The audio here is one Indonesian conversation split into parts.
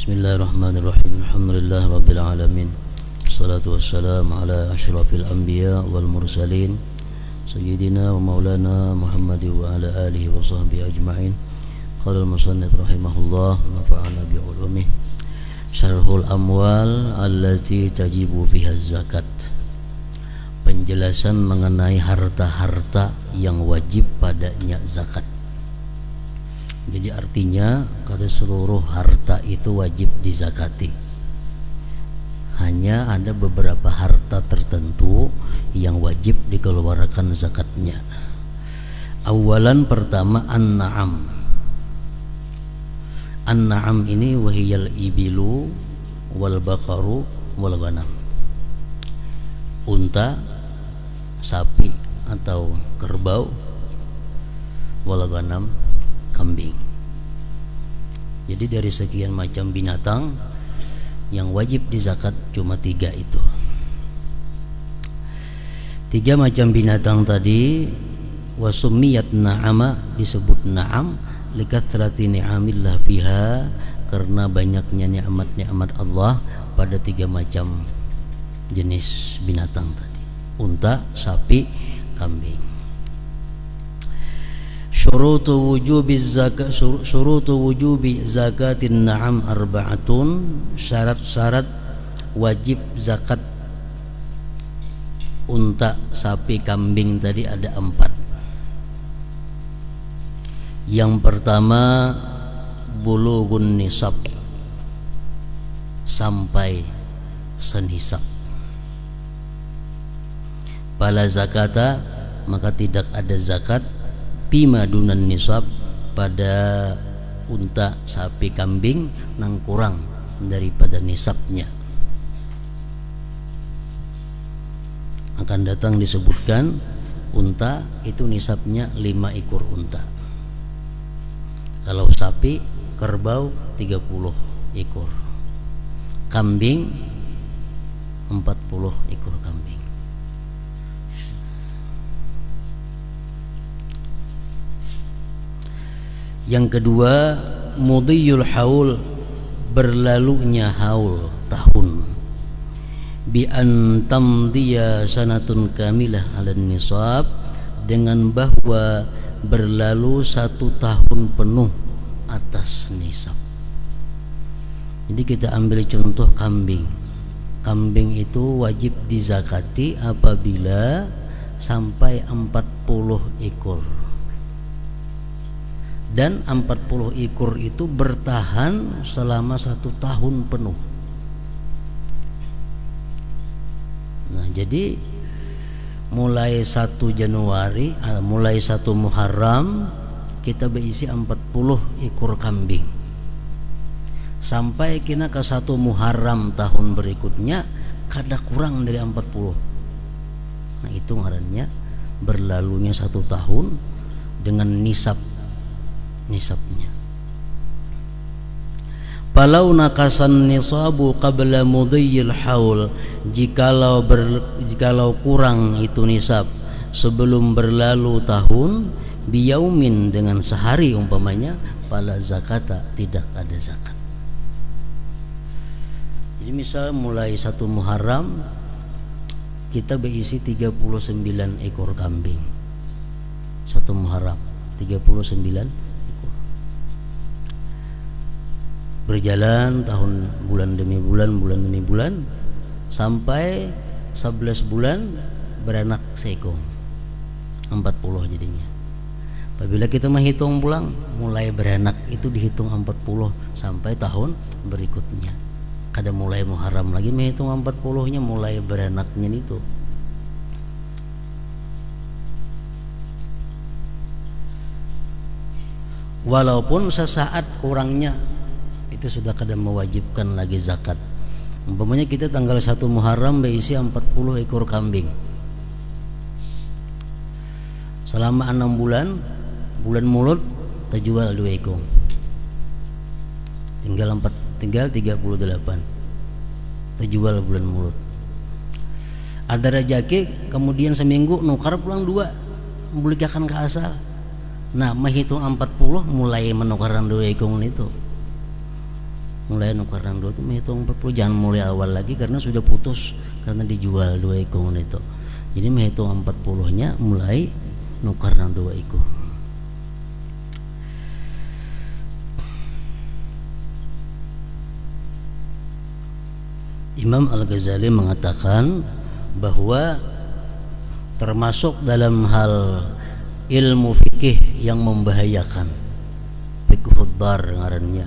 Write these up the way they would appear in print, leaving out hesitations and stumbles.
Bismillahirrahmanirrahim. Alhamdulillah rabbil alamin. Wassalatu wassalamu ala asyrafil anbiya wal mursalin sayyidina wa maulana Muhammad wa ala alihi wa sahbihi ajma'in. Qala al-musannif rahimahullah nafa'ana bi ulumih. Syarhul amwal allati tajibu fiha zakat. Penjelasan mengenai harta-harta yang wajib padanya zakat. Jadi artinya kada seluruh harta itu wajib dizakati. Hanya ada beberapa harta tertentu yang wajib dikeluarkan zakatnya. Awalan pertama an-na'am. An-na'am ini wahiyal ibilu wal baqaru wal ghanam. Unta, sapi atau kerbau, wal ghanam, kambing. Jadi dari sekian macam binatang yang wajib dizakat cuma 3 itu. 3 macam binatang tadi wasumiyat na'ama, disebut na'am likathrati ni'amillah fiha, karena banyaknya nikmat-nikmat Allah pada 3 macam jenis binatang tadi: unta, sapi, kambing. Syurutu wujubi zakatin na'am arba'atun. Syarat-syarat wajib zakat unta, sapi, kambing tadi ada 4. Yang pertama bulughun nisab, sampai senisab. Fala zakata, maka tidak ada zakat bima dunan nisab, pada unta, sapi, kambing nang kurang daripada nisabnya. Akan datang disebutkan unta itu nisabnya 5 ekor unta. Kalau sapi, kerbau 30 ekor. Kambing 40 ekor kambing. Yang kedua mudhiyul haul, berlalunya haul, tahun. Bi an tamdiya sanatun kamilah ala nisab, dengan bahwa berlalu 1 tahun penuh atas nisab. Jadi kita ambil contoh kambing. Kambing itu wajib dizakati apabila sampai 40 ekor. Dan 40 ekor itu bertahan selama 1 tahun penuh. Nah, jadi mulai 1 Januari, mulai 1 Muharram kita berisi 40 ekor kambing. Sampai kena ke 1 Muharram tahun berikutnya kada kurang dari 40. Nah, itu ngarannya berlalunya 1 tahun dengan nisabnya. Palau nakasan nisabu qabla mudhiyil haul, jikalau kurang itu nisab sebelum berlalu tahun, biyaumin, dengan sehari umpamanya, fala zakata, tidak ada zakat. Jadi misal mulai 1 Muharram kita berisi 39 ekor kambing. 1 Muharram 39 berjalan tahun, bulan demi bulan, sampai 11 bulan beranak seekor, 40 jadinya. Apabila kita menghitung pulang, mulai beranak itu dihitung 40 sampai tahun berikutnya. Kada mulai Muharram lagi menghitung 40-nya, mulai beranaknya itu. Walaupun sesaat kurangnya itu sudah kada mewajibkan lagi zakat. Umpamanya kita tanggal 1 Muharram berisi 40 ekor kambing. Selama 6 bulan, bulan Mulud terjual 2 ekor. Tinggal 38. Terjual bulan Mulud. Ada rezeki, kemudian seminggu nukar pulang 2, membulikan ke asal. Nah, menghitung 40 mulai menukarkan 2 ekor itu. mulai nukar nang dua itu menghitung 40, jangan mulai awal lagi karena sudah putus karena dijual 2 ikung itu. Jadi menghitung 40-nya mulai nukar nang 2 ikung. Imam Al-Ghazali mengatakan bahwa termasuk dalam hal ilmu fikih yang membahayakan, fiqhud dar ngarannya,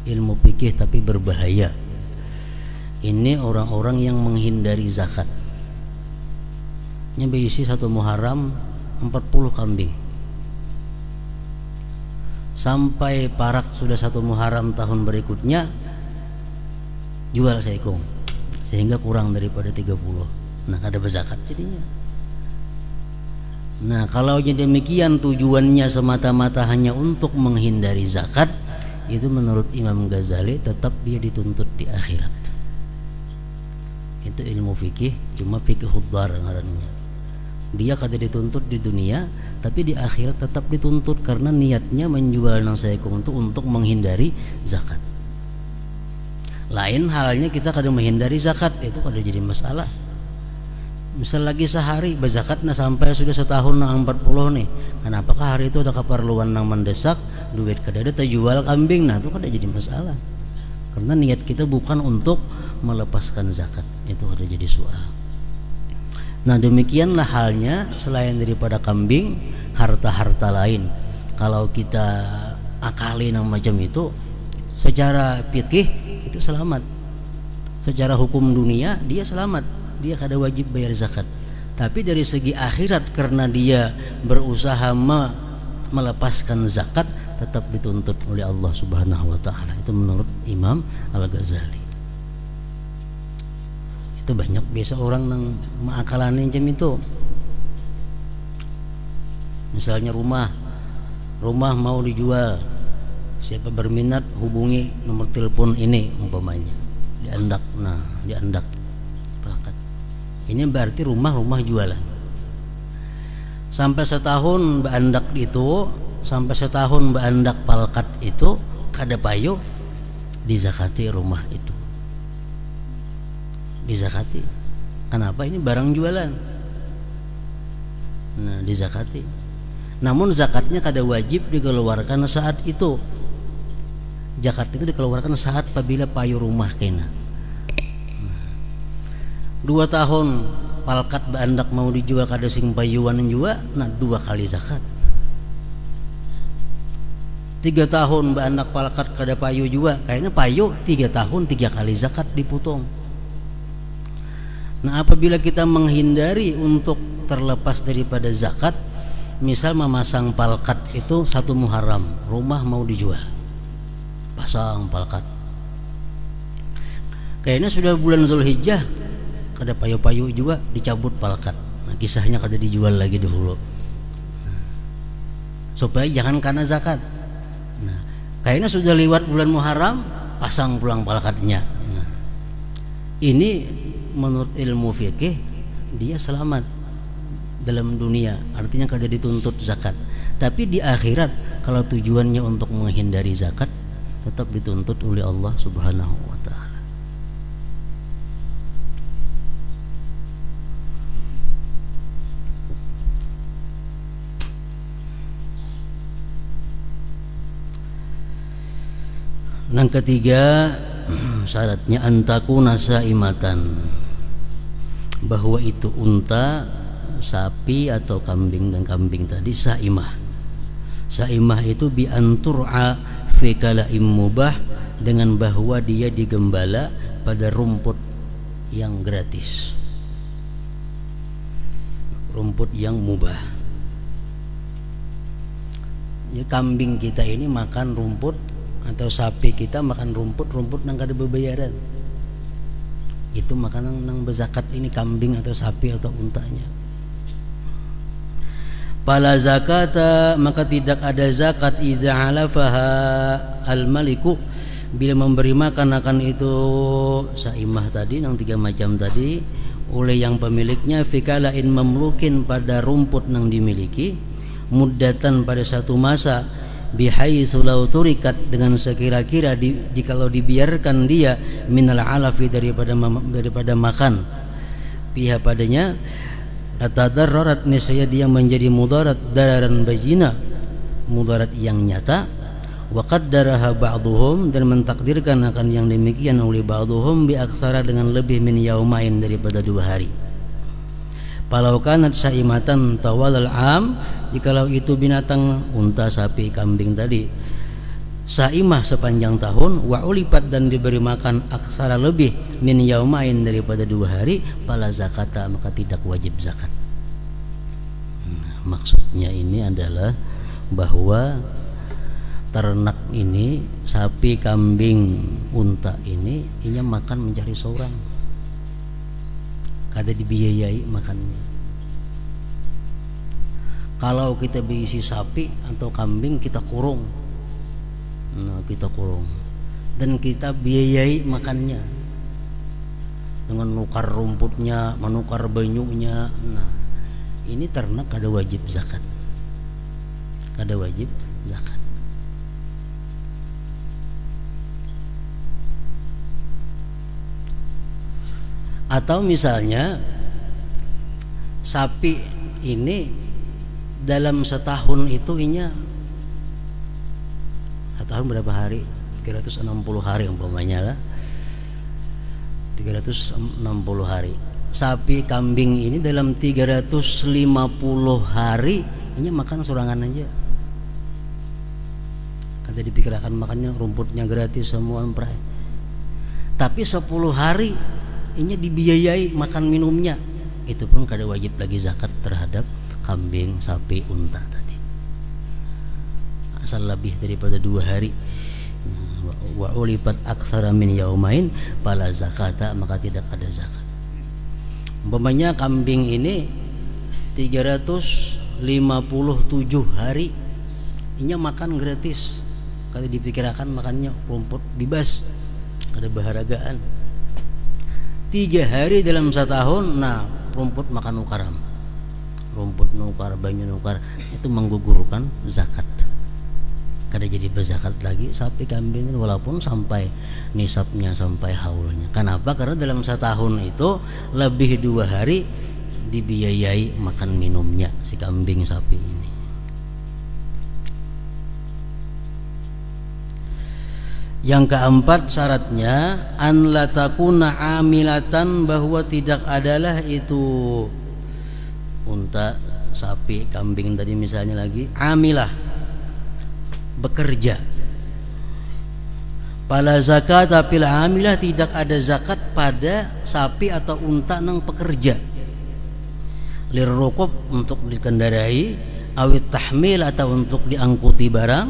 ilmu fikih tapi berbahaya, ini orang-orang yang menghindari zakat. Ini berisi 1 Muharram 40 kambing, sampai parak sudah 1 Muharram tahun berikutnya jual seikung sehingga kurang daripada 30. Nah, ada berzakat jadinya. Nah, kalau demikian tujuannya semata-mata hanya untuk menghindari zakat, itu menurut Imam Ghazali tetap dia dituntut di akhirat. Itu ilmu fikih, cuma fikih dar ngarannya. Dia kada dituntut di dunia, tapi di akhirat tetap dituntut karena niatnya menjual nang seikung itu untuk menghindari zakat. Lain halnya kita kada menghindari zakat, itu kada jadi masalah. Misal lagi sehari berzakat nah sampai sudah setahun nang 40 nih, kenapakah hari itu ada keperluan nang mendesak, duit kada ada terjual kambing, nah itu kada jadi masalah karena niat kita bukan untuk melepaskan zakat, itu kada jadi soal. Nah, demikianlah halnya selain daripada kambing, harta-harta lain kalau kita akali nang macam itu, secara fikih itu selamat, secara hukum dunia dia selamat, dia kada wajib bayar zakat. Tapi dari segi akhirat karena dia berusaha melepaskan zakat, tetap dituntut oleh Allah Subhanahu wa taala. Itu menurut Imam Al-Ghazali. Itu banyak biasa orang nang mengakalani macam itu. Misalnya rumah mau dijual, siapa berminat hubungi nomor telepon ini umpamanya, diandak. Nah, diandak pakat. Ini berarti rumah jualan. Sampai setahun beandak itu, sampai setahun beandak palkat itu kada payu dizakati rumah itu. Dizakati. Kenapa? Ini barang jualan. Nah, dizakati. Namun zakatnya kada wajib dikeluarkan saat itu. Zakat itu dikeluarkan saat apabila payu rumah kena. 2 tahun palkat beandak mau dijual kada sing payuan juga, nah 2 kali zakat. 3 tahun beandak palkat kada payu juga, kayaknya payu 3 tahun 3 kali zakat diputung. Nah, apabila kita menghindari untuk terlepas daripada zakat, misal memasang palkat itu 1 Muharram, rumah mau dijual, pasang palkat, kayaknya sudah bulan Zulhijjah kada payu-payu juga dicabut palkat. Nah, kisahnya kada dijual lagi dahulu, supaya jangan karena zakat. Nah, kayaknya sudah lewat bulan Muharram, pasang pulang palkatnya. Nah, ini menurut ilmu fikih dia selamat dalam dunia, artinya kada dituntut zakat. Tapi di akhirat kalau tujuannya untuk menghindari zakat, tetap dituntut oleh Allah Subhanahu wa taala. Yang ketiga, syaratnya antakuna saimatan, bahwa itu unta, sapi atau kambing, dan kambing tadi saimah. Saimah itu bi antur'a fi kala'im mubah, dengan bahwa dia digembala pada rumput yang gratis, rumput yang mubah. Ya, kambing kita ini makan rumput atau sapi kita makan rumput nang kada bebayaran, itu makanan nang berzakat ini kambing atau sapi atau untanya. Fala zakata, maka tidak ada zakat idza alafaha al-maliku, bila memberi makan akan itu saimah tadi nang 3 macam tadi oleh yang pemiliknya, fikalain mamlukin pada rumput nang dimiliki, muddatan pada satu masa, bihaitsu law turikat, dengan sekira-kira jikalau dibiarkan dia minal alafi daripada makan pihak padanya, atadarrarat niscaya dia menjadi mudarat dararan bajina, mudarat yang nyata. Wa qaddaraha ba'dhum, dan mentakdirkan akan yang demikian oleh ba'dhum bi aksara, dengan lebih min yaumain daripada 2 hari. Falau kanat syaimatan tawalal am, jikalau itu binatang unta, sapi, kambing tadi saimah sepanjang tahun, wa ulipat, dan diberi makan aksara lebih min yaumain daripada 2 hari, fala zakata, maka tidak wajib zakat. Maksudnya ini adalah bahwa ternak ini, sapi, kambing, unta ini makan mencari seorang, kada dibiayai makannya. Kalau kita berisi sapi atau kambing, kita kurung, kita kurung dan kita biayai makannya dengan nukar rumputnya, menukar banyunya. Nah, ini ternak kada wajib zakat, kada wajib zakat. Atau misalnya sapi ini dalam setahun itu setahun berapa hari? 360 hari umpamanya lah, 360 hari. Sapi kambing ini dalam 350 hari ini makan sorangan aja. Kada dipikirkan makannya, rumputnya gratis semua emprai. Tapi 10 hari ini dibiayai makan minumnya, itu pun kada wajib lagi zakat terhadap kambing, sapi, unta tadi, asal lebih daripada 2 hari. Wa ulipat aktsara min yaumain fala zakata, maka tidak ada zakat. Umpamanya kambing ini 357 hari ini makan gratis, kada dipikirkan makannya rumput bebas, kada baharagaan. 3 hari dalam setahun, nah rumput makan nukaram, rumput nukar, banyu nukar, itu menggugurkan zakat, kada jadi berzakat lagi sapi kambing walaupun sampai nisabnya, sampai haulnya. Kenapa? Karena dalam setahun itu lebih 2 hari dibiayai makan minumnya si kambing sapi ini. Yang keempat syaratnya an la takuna amilatan, bahwa tidak adalah itu unta, sapi, kambing tadi misalnya lagi amilah, bekerja. Pala zakat fil amilah, tidak ada zakat pada sapi atau unta nang pekerja. Lirruqub, untuk dikendarai, awit tahmil, atau untuk diangkuti barang,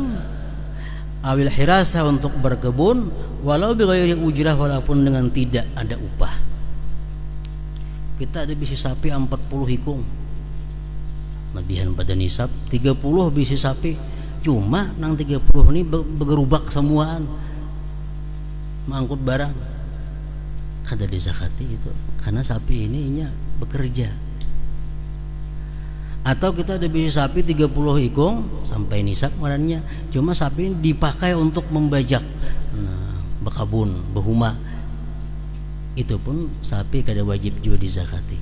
awil hirasah, untuk berkebun, walau bighairi ujrah, walaupun dengan tidak ada upah. Kita ada bisi sapi 40 hikung, lebihan pada nisab 30 bisi sapi, cuma nang 30 ini bergerubak semuaan, mengangkut barang, kada dizakati itu, karena sapi ini bekerja. Atau kita ada bisi sapi 30 ikung sampai nisab marahnya, cuma sapi ini dipakai untuk membajak, bekabun, behuma, itu pun sapi kada wajib juga dizakati.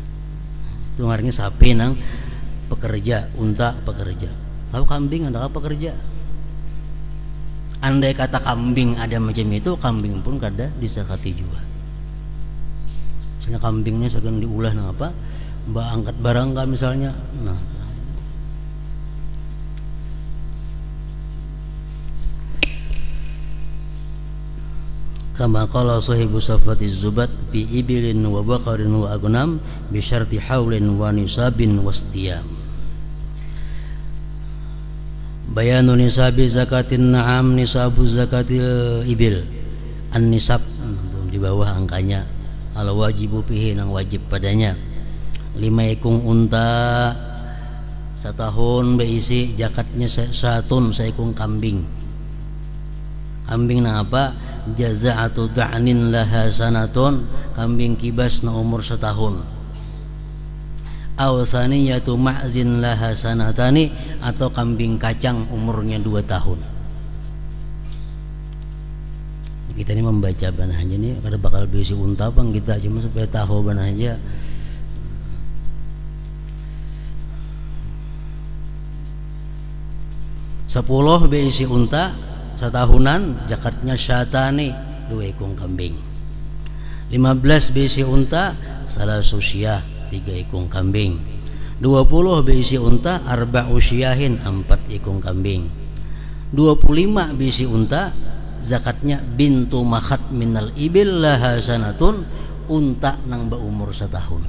Itu ngarannya sapi nang pekerja, unta pekerja. Kalau kambing ada apa pekerja? Andai kata kambing ada macam itu, kambing pun kada dizakati juga. Misalnya kambingnya segan diulah nang apa? Mbak angkat barang kan misalnya, nah kama qala sahibu safatiz zubat bi ibilin wa baqarin wa agnam bi syarti haulin wa nisabin wastiyam. Bayanu nisabi zakatin na'am, nisabu zakatil ibil, an nisab di bawah angkanya, al wajibu fihi, nang wajib padanya 5 ekung unta setahun berisi zakatnya satun, seekung kambing. Kambing na apa? Jaza'atu da'nin laha sanatun, kambing kibas na umur setahun. aw saniyatu ma'zin laha sanatani, atau kambing kacang umurnya 2 tahun. Kita ini membaca banahnya nih, kada bakal berisi unta bang kita, cuma supaya tahu banahnya. Sepuluh berisi unta setahunan, zakatnya syatani, 2 ekor kambing. 15 berisi unta salah susyah, 3 ekor kambing. 20 berisi unta arba'u syiyahin, 4 ekor kambing. 25 berisi unta zakatnya bintu makhat minal ibil laha sanatun, unta nang berumur setahun.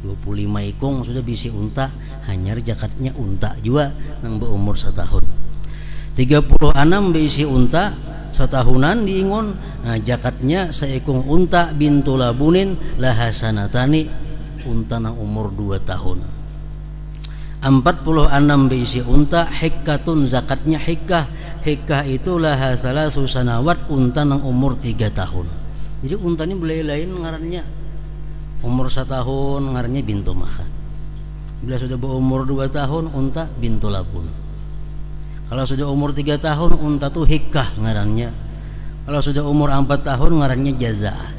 25 ekor sudah bisi unta, hanya zakatnya unta juga nang berumur setahun. 36 bisi unta setahunan diingon, nah zakatnya seekor unta bintu labunin laha sanatani, unta nang umur 2 tahun. 46 bisi unta hikkatun, zakatnya hikkah. Hikkah itu laha thalasu sanawat, unta nang umur 3 tahun. Jadi unta ini boleh lain ngarannya. Umur 1 tahun ngarannya bintu makhat. Bila sudah berumur 2 tahun unta bintu labun. Kalau sudah umur 3 tahun unta tuh hikkah ngarannya. Kalau sudah umur 4 tahun ngarannya jaza'ah.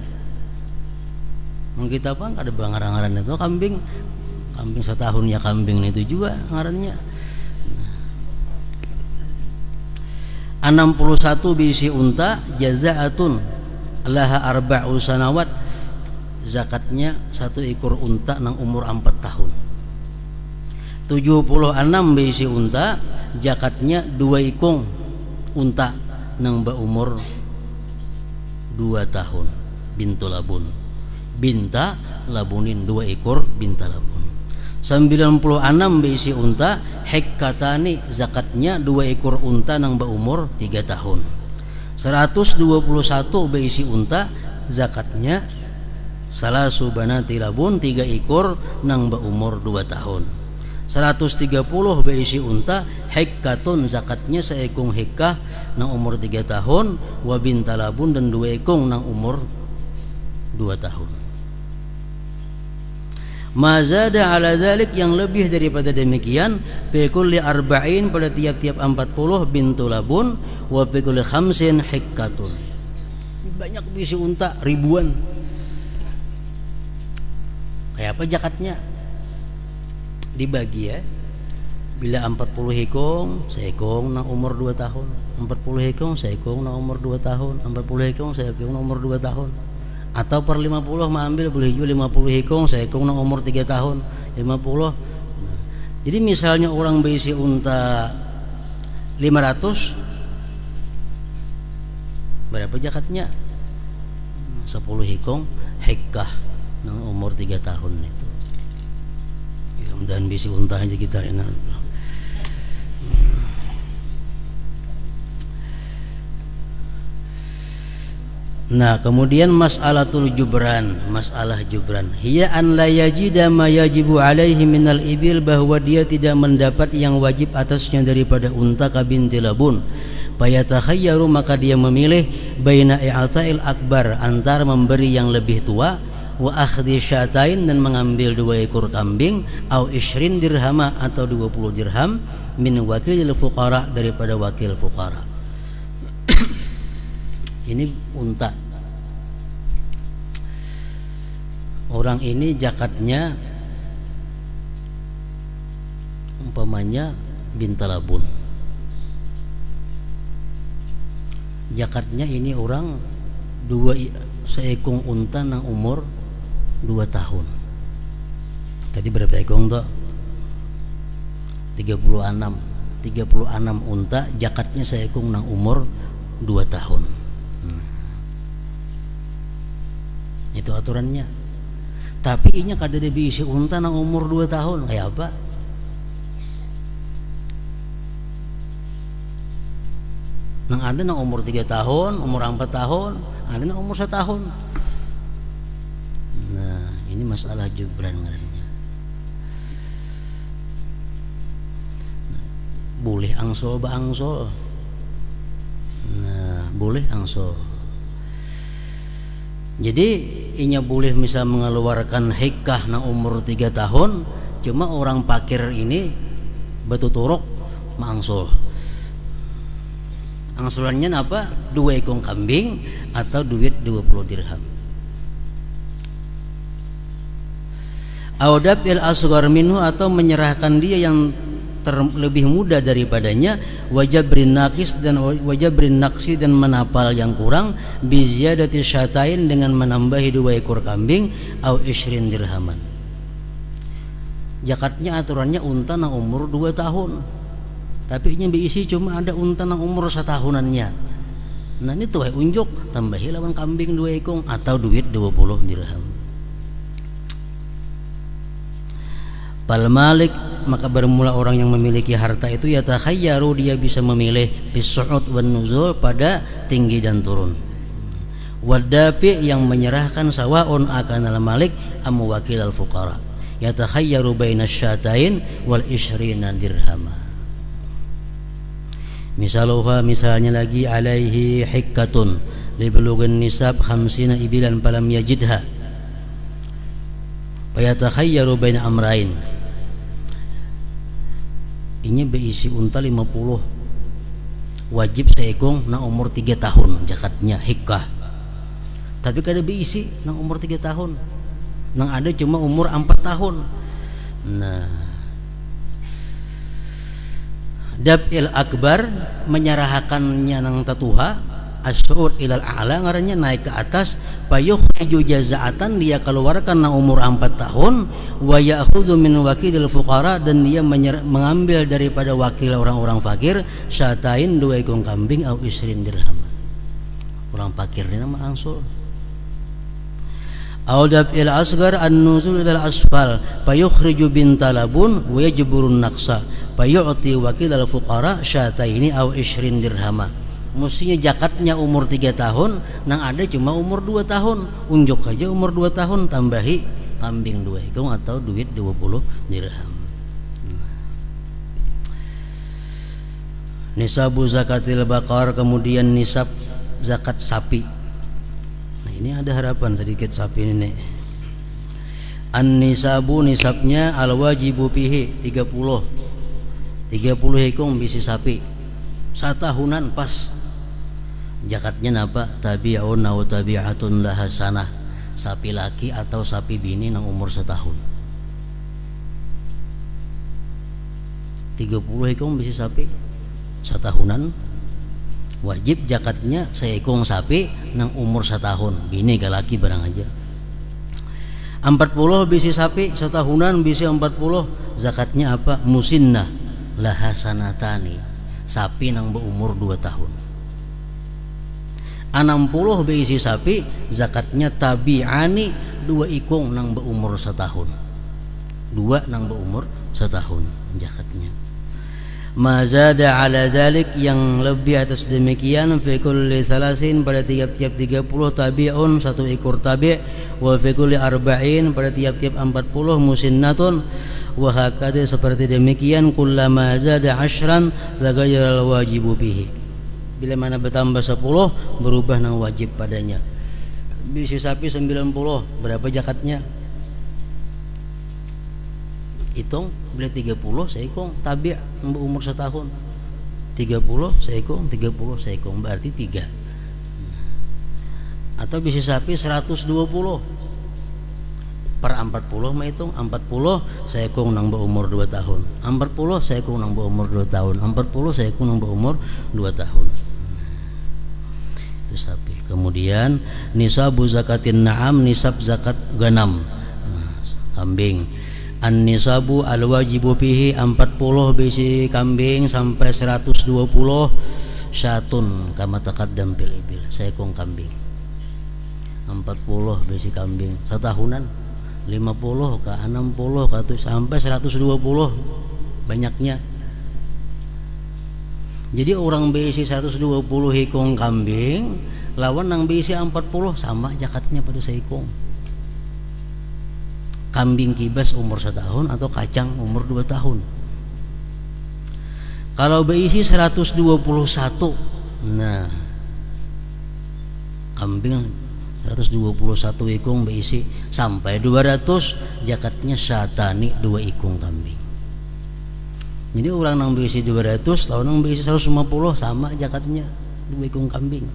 Kita apa ada ngaran-ngaran itu kambing 1 tahun ya kambing itu juga ngarannya. 61 bisi unta jaza'atun laha arba'u sanawat, zakatnya 1 ekor unta nang umur 4 tahun. 76 bisi unta zakatnya 2 ekor unta nang berumur 2 tahun, bintu labun. Binta labunin, 2 ekor binta labun. 96 bisi unta hikkatani, zakatnya 2 ekor unta nang berumur 3 tahun. 121 bisi unta zakatnya salasu banati labun, 3 ekor nang berumur 2 tahun. 130 bisi unta hikkatun, zakatnya seekor hikkah nang umur 3 tahun, wa binta labun, dan 2 ekor nang umur 2 tahun. Mazada ala zalik, yang lebih daripada demikian, fi kulli arba'in, pada tiap-tiap 40 bintu labun, wa fi kulli khamsin hikkatun. Banyak bisi unta ribuan. Kayak apa zakatnya? Dibagi ya. Bila 40 ekor, seekor nang umur 2 tahun. 40 ekor, seekor nang umur 2 tahun. 40 ekor, seekor nang umur 2 tahun. Atau per 50 mengambil boleh juga 50 ekor, seekor nang umur 3 tahun. 50. Jadi misalnya orang berisi unta 500, berapa zakatnya? 10 ekor hikkah nang umur 3 tahun itu. Ya, dan bisi unta aja kita enak. Nah, kemudian mas'alatul jubran, masalah jubran. Hiya an la yajida ma yajibu alaihi minal ibil, bahwa dia tidak mendapat yang wajib atasnya daripada unta kabinti labun. Fayatakhayyaru, maka dia memilih baina i'ta'il akbar, antara memberi yang lebih tua, wa akhdhi syatain, dan mengambil 2 ekor kambing, au 20 dirhama, atau 20 dirham, min wakilil fuqara, daripada wakil fuqara. Ini unta. Orang ini zakatnya umpamanya binta labun. Zakatnya ini orang 2 seekor unta nang umur 2 tahun. Tadi berapa ekor unta? 36 unta, zakatnya seekor nang umur 2 tahun. Itu aturannya. Tapi inya kada ada bisi unta nang umur 2 tahun, kayak apa? Nang ada nang umur 3 tahun, umur 4 tahun, ada nang umur 1 tahun. Nah, ini masalah jubran ngarannya. Boleh angsol ba angsol. Nah, boleh angsol. Jadi inya boleh misal mengeluarkan hikah na umur 3 tahun, cuma orang pakir ini betuturuk mangsul. Angsulannya apa? 2 ekor kambing atau duit 20 dirham. Audab il asghar minhu, atau menyerahkan dia yang lebih muda daripadanya, wajabrin naqis dan wajabrin naqsi, dan menapal yang kurang, biziyadati syatain, dengan menambahi 2 ekor kambing, au ishrin dirhaman. Zakatnya aturannya unta nang umur 2 tahun, tapi ini diisi cuma ada unta nang umur 1 tahunannya. Nah ini tuh unjuk tambahi lawan kambing 2 ekor atau duit 20 dirham. Bal malik, maka bermula orang yang memiliki harta itu yatakhayyaru, dia bisa memilih bis-su'ud wan nuzul, pada tinggi dan turun. Wadafi, yang menyerahkan sawaun akan al-malik am wakil al-fuqara, yatakhayyaru baina syatain wal ishrina dirhama. Misaluha, misalnya lagi, alaihi hikkatun libulughin nisab 50 ibilan falam yajidha, fayatakhayyaru baina amrain. Ini berisi unta 50, wajib seekong na umur 3 tahun zakatnya hikah. Tapi kada berisi na umur 3 tahun, nang ada cuma umur 4 tahun. Nah, dab'il akbar, menyerahkannya nang tatuha, as-su'ud ilal a'la, ngarannya naik ke atas, payukhriju jaza'atan, dia keluarkan na umur 4 tahun, wa ya'khudhu min wakilil fuqara, dan dia mengambil daripada wakil orang-orang fakir, syatain 2 ekor kambing, au isrin dirham. Orang fakir ini nama angsul. Audab il asgar an-nuzul ilal asfal, payukhriju bin talabun wa yajburun naqsa, payu'ti wakilal fuqara syataini au isrin dirhama. Mestinya zakatnya umur 3 tahun, nang ada cuma umur 2 tahun, unjuk aja umur 2 tahun, tambahi kambing 2 ekor atau duit 20 dirham. Nisabu zakatil baqar, kemudian nisab zakat sapi. Nah, ini ada harapan sedikit sapi ini. An-nisabu, nisabnya, al-wajibu fihi 30 ekor bisi sapi, 1 tahunan pas. Zakatnya apa? Tabi'un aw tabi'atun laha sanah, sapi laki atau sapi bini nang umur 1 tahun. 30 ekor bisi sapi 1 tahunan, wajib zakatnya seekor sapi nang umur 1 tahun, bini ke laki barang aja. 40 bisi sapi 1 tahunan, bisi 40, zakatnya apa? Musinnah laha sanatani, sapi nang berumur 2 tahun. 60 bisi sapi, zakatnya tabi'ani, 2 ekor nang berumur 1 tahun, 2 nang berumur 1 tahun zakatnya. Mazada ala dzalik, yang lebih atas demikian, fi kulli salasin, pada tiap-tiap 30 tabi'un, 1 ekor tabi', wa fi kulli arba'in, pada tiap-tiap 40 musinnatun, wa hakadha, seperti demikian, kullama zada 10 taghayyara al-wajibu bihi, bila mana bertambah 10 berubah nang wajib padanya. Bisi sapi 90, berapa zakatnya? Hitung, bila 30 seekor tabi' berumur 1 tahun, 30 seekor, 30 seekor, berarti 3. Atau bisi sapi 120 per 40 menghitung, 40 seekor nang berumur 2 tahun, 40 seekor nang berumur 2 tahun, 40 seekor nang berumur 2 tahun. Itu sapi. Kemudian nisabu zakatin na'am, nisab zakat ganam, kambing. An-nisabu al-wajibu fihi 40 bisi kambing sampai 120 syatun kama taqaddam bil ibil, seekor kambing. 40 bisi kambing 1 tahunan, 50 ke 60 ke sampai 120 banyaknya. Jadi orang bisi 120 ekor kambing lawan nang bisi 40 sama zakatnya pada seekor. Kambing kibas umur 1 tahun atau kacang umur 2 tahun. Kalau berisi 121, nah kambing 121 ikung berisi sampai 200 zakatnya syatani 2 ikung kambing. Jadi orang nang berisi 200 lawan nang berisi 150 sama zakatnya 2 ikung kambing.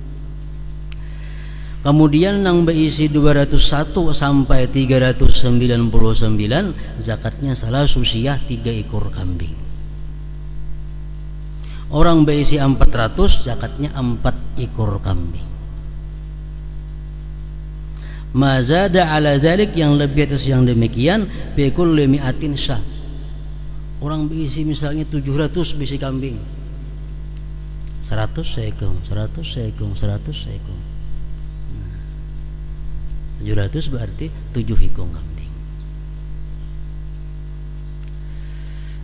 Kemudian nang berisi 201 sampai 399 zakatnya salah susiah 3 ekor kambing. Orang berisi 400 zakatnya 4 ekor kambing. Mazada ala dzalik, yang lebih atas yang demikian, bi kulli mi'atin syah. Orang berisi misalnya 700 bisi kambing, 100 seekor, 100 seekor, 100 seekor. 700 berarti 7 ekor kambing.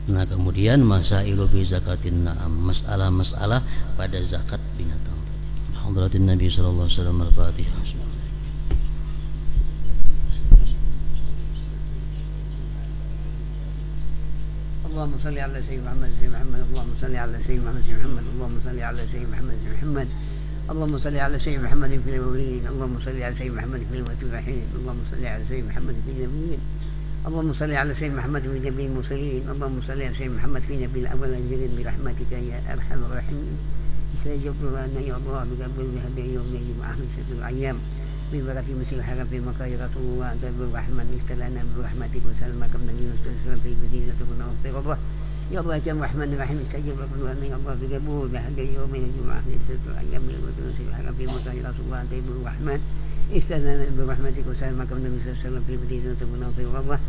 Nah, kemudian masailu bi zakatin na'am, masalah-masalah pada zakat binatang tadi. Hadratin Nabi sallallahu alaihi wasallam. Al-Fatihah. اللهم صل على سيدنا محمد اللهم صل على سيدنا محمد اللهم صل على سيدنا محمد اللهم صل على سيدنا محمد في الأولين اللهم صل على سيدنا محمد في المتوحين اللهم صل على سيدنا محمد في النبيين اللهم صل على سيدنا محمد في نبي المرسلين اللهم صل على سيدنا محمد في نبي الأول الجليل برحمتك يا أرحم الراحمين استجب لنا يا الله بقبل هذا يوم يجب أهل شهر الأيام ببركة مسيح الحرم في مقام رسول الله دبر الرحمن اختلنا برحمتك وسلمك من النبي صلى في مدينة ونغفر الله يا الله يا الرحمن الرحيم استجب لنا يا الله بقبول هذا اليوم يجب أهل شهر الأيام ببركة مسيح الحرم في مقام رسول الله دبر الرحمن اختلنا برحمتك وسلمك من النبي صلى الله عليه وسلم في مدينة ونغفر الله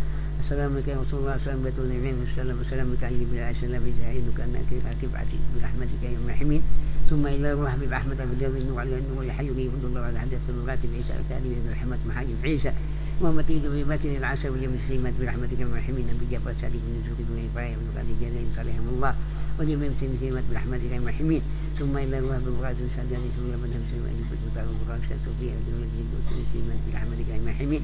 السلام عليك يا رسول الله السلام عليكم النبي والسلام والسلامك على جبريل عليه السلام بجاهدك انك كبعتي برحمتك يا الراحمين ثم الى روح برحمة بدر النور على النور يحيي يمد الله على حدث السماوات بعيسى الثاني من رحمة محاجم عيسى ومتيد ببكر العسى واليوم السليمات برحمتك يا الراحمين بجبر سالك من نسوك بن ابراهيم بن قادر جلال صالحهم الله واليوم السليمات برحمتك يا الراحمين ثم الى روح بمراد الشهداني سوريا من همس واجب المختار وقران كالتوفيق ودون الجد والسليمات برحمتك يا الراحمين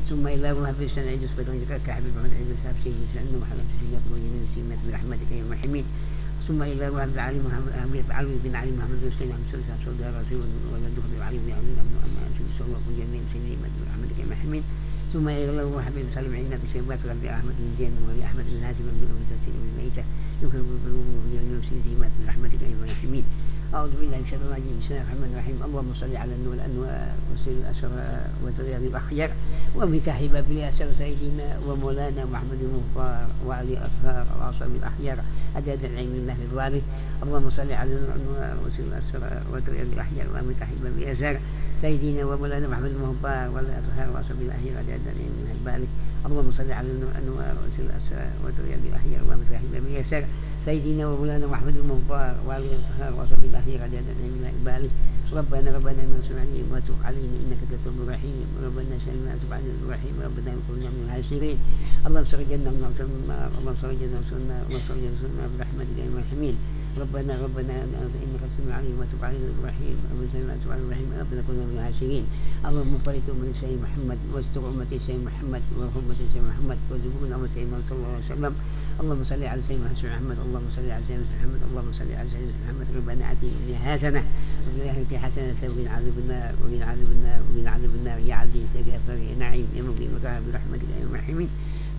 ثم إلى روح بسنة عيد سبتون ذكرك حبيب محمد عيد الساب سيد سألنا وحلمت في جاب وجميل السيمات برحمتك يا الرحيم ثم إلى روح بعلي محمد علي بن علي محمد حسين عبد السلام سعود رسول ولده بعلي بن علي بن أمان شو سوى وجميل سيمات برحمتك يا الرحيم ثم إلى روح حبيب سلم عيدنا بشيخ بكر بن أحمد بن زين ولي أحمد بن هاشم بن أبي تفسير بن ميتة يخرج بالقلوب ويجميل سيمات برحمتك يا الرحيم. أعوذ بالله من الشيطان الرجيم بسم الله الرحمن الرحيم اللهم صل على النور الأنوار وسير الأسرار وترياض الأخيار ومفتاح باب الياسر سيدنا ومولانا محمد المغفار وعلي الأطهار العصام الأحيار أداد العلم الله الوارث اللهم صل على الأنوار وسير الأسرار وترياض الأحيار ومفتاح باب الياسر سيدنا ومولانا محمد المغفار وعلي الأطهار العصام الأحيار أداد العلم الله الوارث اللهم صل على الأنوار وسير الأسرار وترياض الأحيار ومفتاح باب الياسر سيدنا ومولانا محمد المغفار وعلي الأطهار العصام الأحيار أداد العلم الله الوارث ربنا من سمعني وتب علينا انك تتوب الرحيم ربنا سلمنا وتب علينا الرحيم ربنا كنا من الهاشرين اللهم صل جنة من النار اللهم صل جنة من النار اللهم صل جنة من النار برحمتك يا الراحمين ربنا انك تسمع علينا وتب علينا الرحيم ربنا سلمنا وتب علينا الرحيم ربنا كنا من الهاشرين اللهم بارك امه سيدنا محمد واستر امه سيدنا محمد وارحم امه سيدنا محمد وارزقنا امه سيدنا صلى الله عليه وسلم اللهم صل على سيدنا محمد اللهم صل على سيدنا محمد اللهم صل على سيدنا محمد ربنا اتنا من حسنه وفي الاخره حسنه وقنا عذاب النار وقنا عذاب النار وقنا عذاب النار يا عزيز يا غفار يا نعيم يا مقيم مكان برحمتك يا الراحمين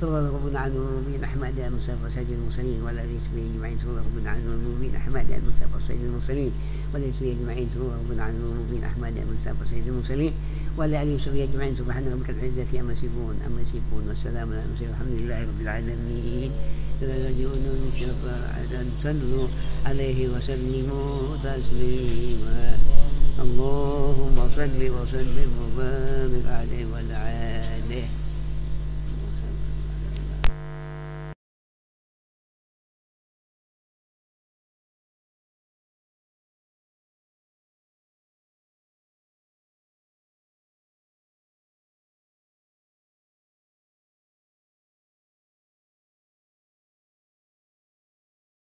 صلى الله ربنا على المؤمنين احمد المصطفى سيد المرسلين ولا ليس به اجمعين صلى الله ربنا على المؤمنين احمد المصطفى سيد المرسلين ولا ليس به اجمعين صلى الله ربنا على المؤمنين احمد المصطفى سيد المرسلين ولا ليس به اجمعين سبحان ربك العزه عما يصفون والسلام على المرسلين الحمد لله رب العالمين صلوا عليه وسلموا تسليما اللهم صل وسلم وبارك عليه وعلى